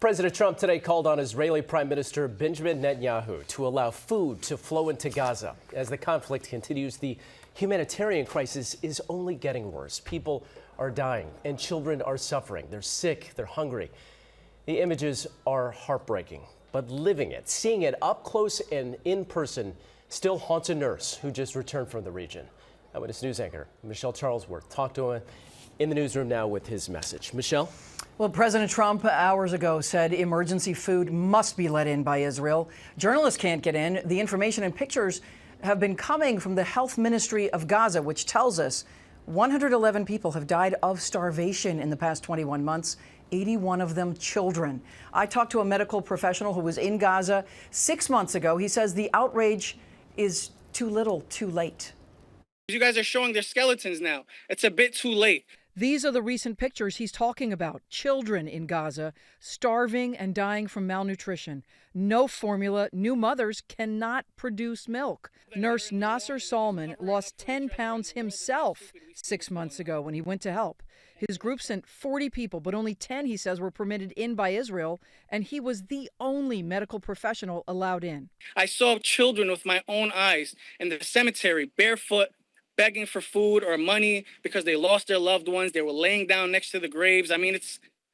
President Trump today called on Israeli Prime Minister Benjamin Netanyahu to allow food to flow into Gaza. As the conflict continues, the humanitarian crisis is only getting worse. People are dying and children are suffering. They're sick, they're hungry. The images are heartbreaking, but living it, seeing it up close and in person still haunts a nurse who just returned from the region. Eyewitness News anchor Michelle Charlesworth talked to him in the newsroom now with his message. Michelle? Well, President Trump hours ago said emergency food must be let in by Israel. Journalists can't get in. The information and pictures have been coming from the health ministry of Gaza, which tells us 111 people have died of starvation in the past 21 months, 81 of them children. I talked to a medical professional who was in Gaza 6 months ago. He says the outrage is too little, too late. You guys are showing their skeletons now. It's a bit too late. These are the recent pictures he's talking about. Children in Gaza starving and dying from malnutrition. No formula. New mothers cannot produce milk. Nurse Nasser Salman lost 10 pounds himself 6 months ago when he went to help. His group sent 40 people, but only 10, he says, were permitted in by Israel, and he was the only medical professional allowed in. I saw children with my own eyes in the cemetery, barefoot, begging for food or money because they lost their loved ones. They were laying down next to the graves. I mean,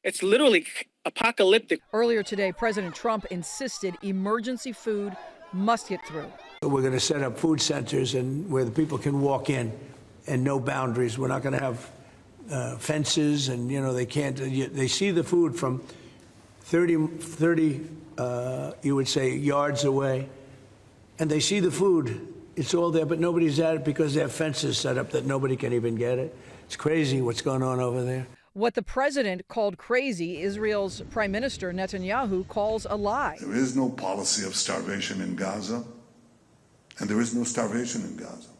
it's literally apocalyptic. Earlier today, President Trump insisted emergency food must get through. We're going to set up food centers and where the people can walk in and no boundaries. We're not going to have fences and, they can't, they see the food from 30 you would say, yards away, and they see the food. It's all there, but nobody's at it because they have fences set up that nobody can even get it. It's crazy what's going on over there. What the president called crazy, Israel's Prime Minister Netanyahu calls a lie. There is no policy of starvation in Gaza, and there is no starvation in Gaza.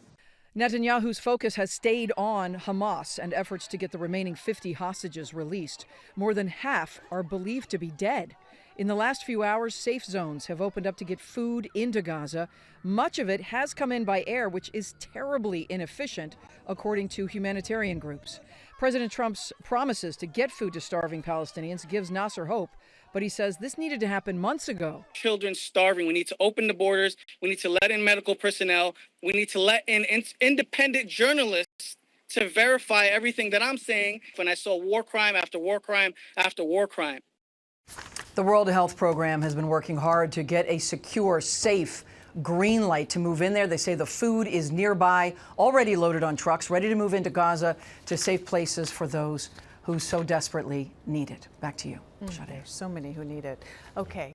Netanyahu's focus has stayed on Hamas and efforts to get the remaining 50 hostages released. More than half are believed to be dead. In the last few hours, safe zones have opened up to get food into Gaza. Much of it has come in by air, which is terribly inefficient, according to humanitarian groups. President Trump's promises to get food to starving Palestinians gives Nasser hope, but he says this needed to happen months ago. Children starving. We need to open the borders. We need to let in medical personnel. We need to let in independent journalists to verify everything that I'm saying. When I saw war crime after war crime after war crime. The World Health Program has been working hard to get a secure, safe green light to move in there. They say the food is nearby, already loaded on trucks, ready to move into Gaza to safe places for those who so desperately need it. Back to you, Sade. There's so many who need it. Okay.